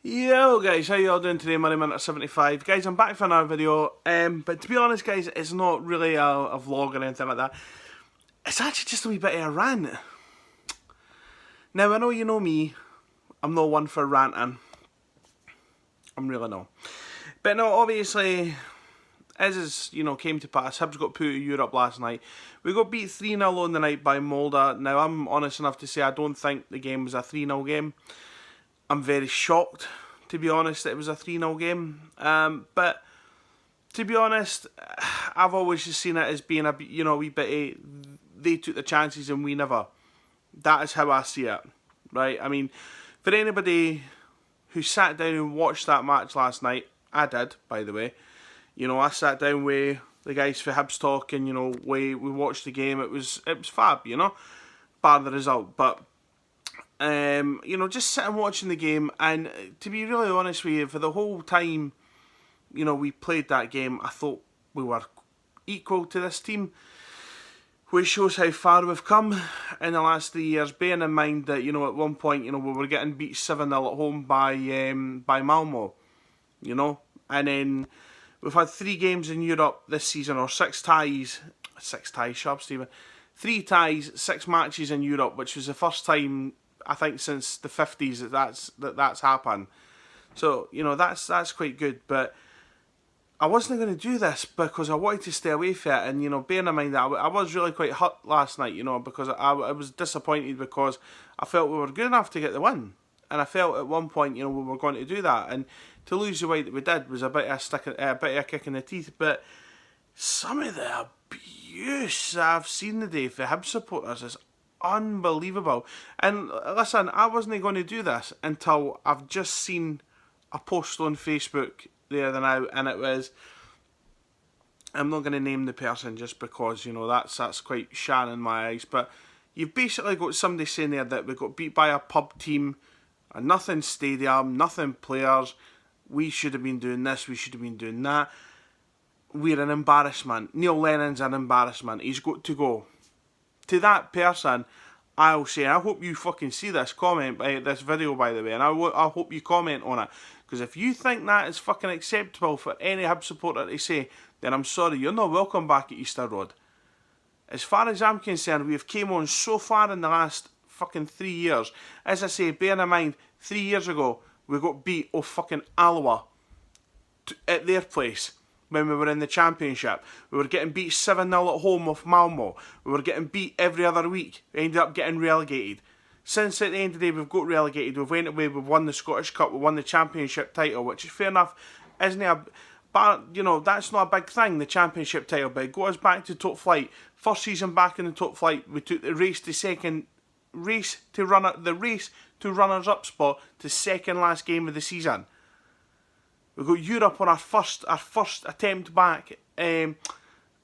Yo guys, how you all doing today? Money Minute 75. Guys, I'm back for another video. But to be honest guys, it's not really a vlog or anything like that. It's actually just a wee bit of a rant. Now I know you know me, I'm not one for ranting. I'm really not. But no, obviously, as is, came to pass, Hibs got put to Europe last night. We got beat 3-0 on the night by Molde. Now I'm honest enough to say I don't think the game was a 3-0 game. I'm very shocked, to be honest, that it was a 3-0 game. But to be honest, I've always just seen it as being a wee bit of, they took the chances and we never. That is how I see it, right? I mean, for anybody who sat down and watched that match last night, I did, by the way. I sat down with the guys for Hibs Talk and, we watched the game. It was fab, bar the result. But just sitting watching the game, and to be really honest with you, for the whole time, we played that game, I thought we were equal to this team, which shows how far we've come in the last 3 years, bearing in mind that, at one point, we were getting beat 7-0 at home by Malmo, and then we've had 3 games in Europe this season, or 6 ties, sharp Stephen, 3 ties, 6 matches in Europe, which was the first time, I think, since the 50s that's happened. So, that's quite good. But I wasn't going to do this because I wanted to stay away from it. And, bearing in mind that I was really quite hurt last night, because I was disappointed because I felt we were good enough to get the win. And I felt at one point, we were going to do that. And to lose the way that we did was a bit of a kick in the teeth. But some of the abuse I've seen today for Hibs supporters is unbelievable. And listen, I wasn't going to do this until I've just seen a post on Facebook the other now, and it was, I'm not going to name the person just because, that's quite shan in my eyes, but you've basically got somebody saying there that we got beat by a pub team, a nothing stadium, nothing players, we should have been doing this, we should have been doing that, we're an embarrassment, Neil Lennon's an embarrassment, he's got to go. To that person, I'll say, I hope you fucking see this comment, this video, by the way, and I hope you comment on it, because if you think that is fucking acceptable for any Hibs supporter to say, then I'm sorry, you're not welcome back at Easter Road. As far as I'm concerned, we have came on so far in the last fucking 3 years. As I say, bear in mind, 3 years ago, we got beat off fucking Alloa at their place. When we were in the Championship, we were getting beat 7-0 at home off Malmo. We were getting beat every other week. We ended up getting relegated. Since at the end of the day we've got relegated, we've went away, we've won the Scottish Cup, we won the Championship title, which is fair enough, isn't it? But that's not a big thing, the Championship title, but it got us back to top flight. First season back in the top flight, we took the race to runners up spot to second last game of the season. We got Europe on our first attempt back, in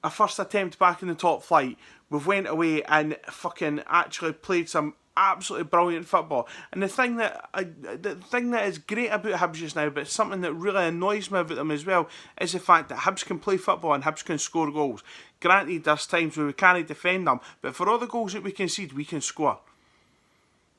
the top flight. We've went away and fucking actually played some absolutely brilliant football. And the thing that is great about Hibs just now, but something that really annoys me about them as well, is the fact that Hibs can play football and Hibs can score goals. Granted, there's times where we can't defend them, but for all the goals that we concede, we can score.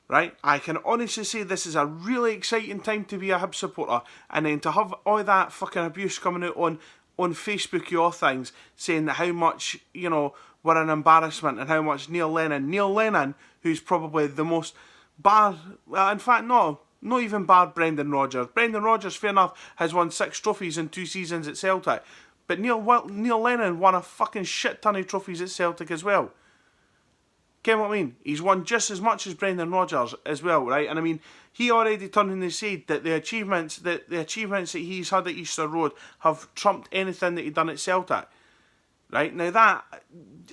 Right, I can honestly say this is a really exciting time to be a Hibs supporter, and then to have all that fucking abuse coming out on Facebook, your things, saying that how much, we're an embarrassment and how much Neil Lennon, who's probably the most in fact, no, not even barred Brendan Rodgers. Brendan Rodgers, fair enough, has won 6 trophies in 2 seasons at Celtic, but Neil Lennon won a fucking shit ton of trophies at Celtic as well. Get what I mean? He's won just as much as Brendan Rodgers as well, right? And I mean, he already turned and said that the achievements that he's had at Easter Road have trumped anything that he'd done at Celtic, right? Now that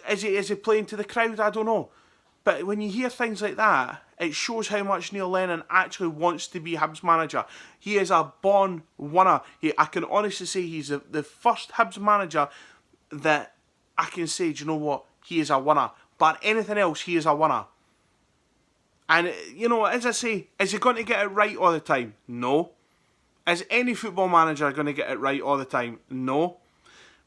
is he playing to the crowd? I don't know, but when you hear things like that, it shows how much Neil Lennon actually wants to be Hibs manager. He is a born winner. I can honestly say he's the first Hibs manager that I can say, do you know what? He is a winner. But anything else, he is a winner. And, as I say, is he going to get it right all the time? No. Is any football manager going to get it right all the time? No.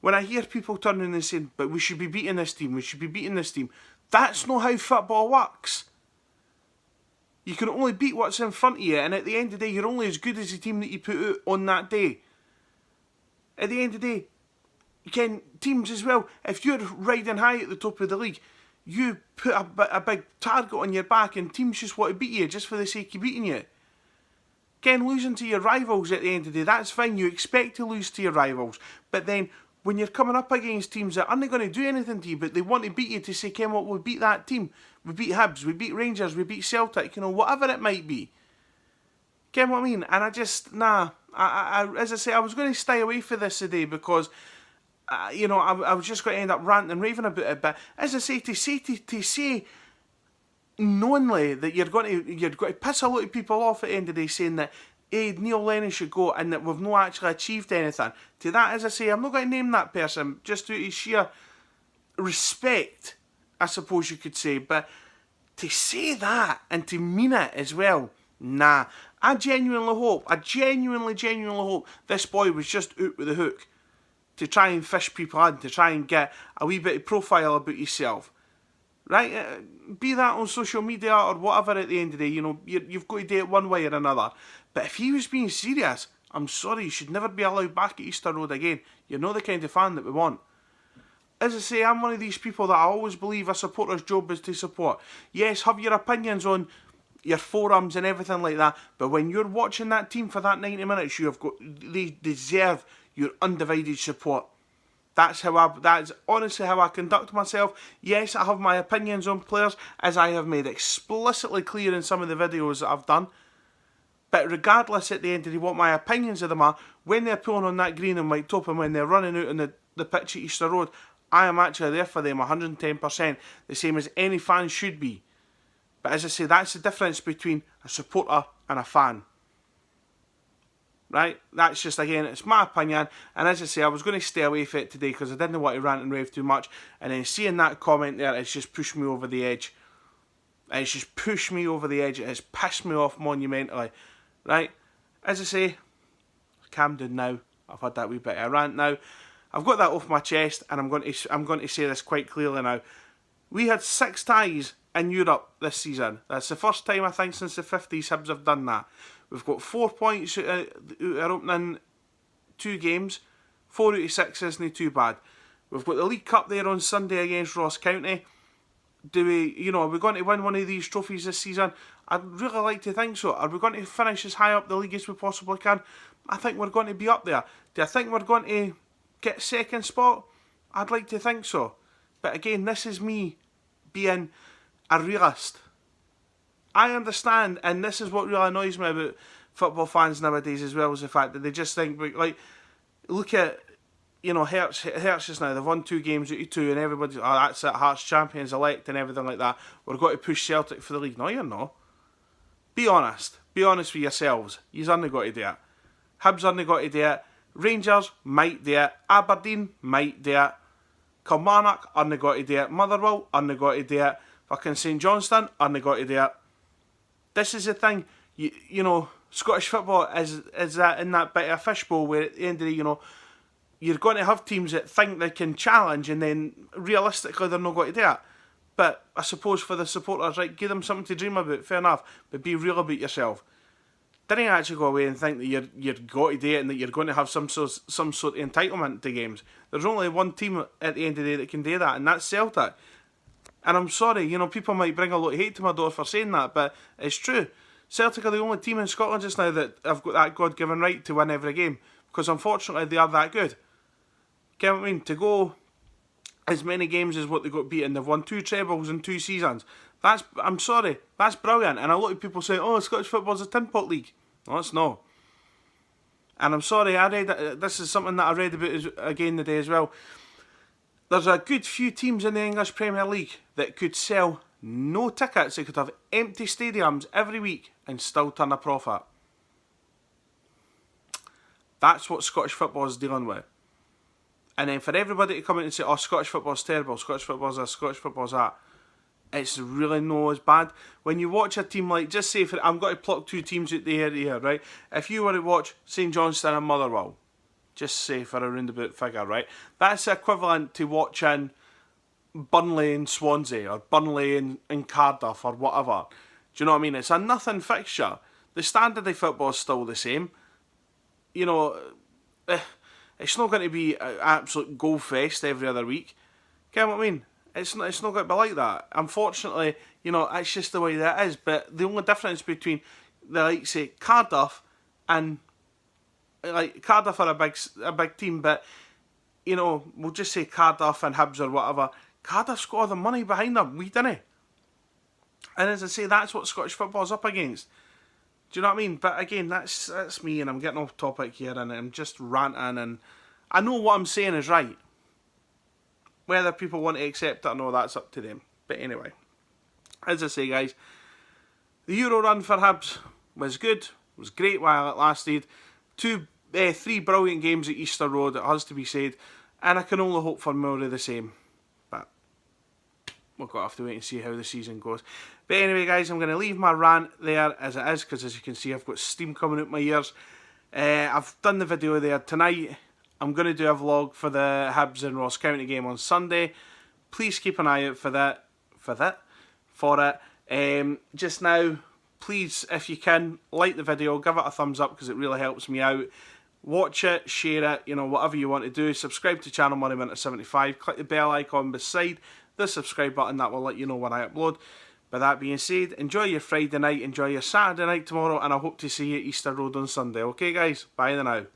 When I hear people turning and saying, but we should be beating this team, that's not how football works. You can only beat what's in front of you, and at the end of the day, you're only as good as the team that you put out on that day. At the end of the day, Ken, teams as well, if you're riding high at the top of the league, you put a big target on your back and teams just want to beat you just for the sake of beating you. Ken, losing to your rivals at the end of the day, that's fine. You expect to lose to your rivals. But then when you're coming up against teams that aren't going to do anything to you, but they want to beat you to say, Ken, what, we beat that team. We beat Hibs, we beat Rangers, we beat Celtic, whatever it might be. Ken, what I mean? And I just, as I say, I was going to stay away for this today because I was just going to end up ranting and raving about it. But as I say, to say knowingly that you're going to piss a lot of people off at the end of the day saying that Neil Lennon should go and that we've not actually achieved anything. To that, as I say, I'm not going to name that person just due to sheer respect, I suppose you could say. But to say that and to mean it as well, nah. I genuinely hope this boy was just out with the hook to try and fish people in, to try and get a wee bit of profile about yourself. Right? Be that on social media or whatever at the end of the day, you've got to do it one way or another. But if he was being serious, I'm sorry, you should never be allowed back at Easter Road again. You're not the kind of fan that we want. As I say, I'm one of these people that I always believe a supporter's job is to support. Yes, have your opinions on your forums and everything like that, but when you're watching that team for that 90 minutes, they deserve your undivided support. That's honestly how I conduct myself. Yes, I have my opinions on players, as I have made explicitly clear in some of the videos that I've done. But regardless at the end of the day what my opinions of them are, when they're pulling on that green and white top and when they're running out on the pitch at Easter Road, I am actually there for them 110%, the same as any fan should be. But as I say, that's the difference between a supporter and a fan. Right? That's just, again, it's my opinion. And as I say, I was going to stay away from it today because I didn't want to rant and rave too much. And then seeing that comment there, it's just pushed me over the edge. It's just pushed me over the edge. It has pissed me off monumentally. Right? As I say, calm down now. I've had that wee bit of a rant now. I've got that off my chest, and I'm going to say this quite clearly now. We had 6 ties in Europe this season. That's the first time, I think, since the 50s Hibs have done that. We've got 4 points out our opening 2 games. 4 out of 6 isn't too bad. We've got the League Cup there on Sunday against Ross County. Are we going to win one of these trophies this season? I'd really like to think so. Are we going to finish as high up the league as we possibly can? I think we're going to be up there. Do I think we're going to get second spot? I'd like to think so. But again, this is me being a realist. I understand, and this is what really annoys me about football fans nowadays as well, is the fact that they just think, like, look at, Hearts just now, they've won 2 games out of 2, and everybody's, that's it, Hearts champions elect and everything like that. We're going to push Celtic for the league. No, you're not. Be honest. Be honest with yourselves. You've only got to do it. Hibs only got to do it. Rangers might do it. Aberdeen might do it. Kilmarnock only got to do it. Motherwell only got to do it. Fucking St Johnstone only got to do it. This is the thing, Scottish football is that in that bit of a fishbowl where at the end of the day, you're going to have teams that think they can challenge and then realistically they're not going to do it. But I suppose for the supporters, right, give them something to dream about, fair enough, but be real about yourself. Didn't actually go away and think that you're got to do it and that you're going to have some sort of entitlement to games. There's only one team at the end of the day that can do that, and that's Celtic. And I'm sorry, people might bring a lot of hate to my door for saying that, but it's true. Celtic are the only team in Scotland just now that have got that God-given right to win every game, because unfortunately they are that good. Get what I mean? To go as many games as what they got beaten, they've won 2 trebles in 2 seasons. I'm sorry, that's brilliant. And a lot of people say, Scottish football's a tin pot league. No, it's not. And I'm sorry, this is something that I read about again today as well. There's a good few teams in the English Premier League that could sell no tickets. They could have empty stadiums every week and still turn a profit. That's what Scottish football is dealing with. And then for everybody to come in and say, Scottish football's terrible, Scottish football's this, Scottish football's that, it's really not as bad. When you watch a team like, just say, I'm going to pluck 2 teams out the area, right? If you were to watch St Johnstone and Motherwell, just say for a roundabout figure, right? That's equivalent to watching Burnley and Swansea, or Burnley and Cardiff, or whatever. Do you know what I mean? It's a nothing fixture. The standard of football is still the same. You know, it's not going to be an absolute goal fest every other week. Get what I mean? It's not going to be like that. Unfortunately, you know, it's just the way that is. But the only difference between the likes of Cardiff and like Cardiff are a big team, but you know, we'll just say Cardiff and Hibs or whatever. Cardiff's got all the money behind them. We didn't. And as I say, that's what Scottish football's up against. Do you know what I mean? But again, that's me, and I'm getting off topic here, and I'm just ranting, and I know what I'm saying is right. Whether people want to accept it or no, that's up to them. But anyway, as I say, guys, the Euro run for Hibs was good. It was great while it lasted. 3 brilliant games at Easter Road, it has to be said, and I can only hope for more of the same. But we'll have to wait and see how the season goes. But anyway, guys, I'm going to leave my rant there as it is, because as you can see, I've got steam coming out my ears. I've done the video there tonight. I'm going to do a vlog for the Hibs and Ross County game on Sunday. Please keep an eye out for it. Just now, please, if you can, like the video, give it a thumbs up, because it really helps me out. Watch it, share it, you know, whatever you want to do. Subscribe to channel MoneyMinute75. Click the bell icon beside the subscribe button. That will let you know when I upload. But that being said, enjoy your Friday night, enjoy your Saturday night tomorrow, and I hope to see you at Easter Road on Sunday. Okay, guys? Bye now.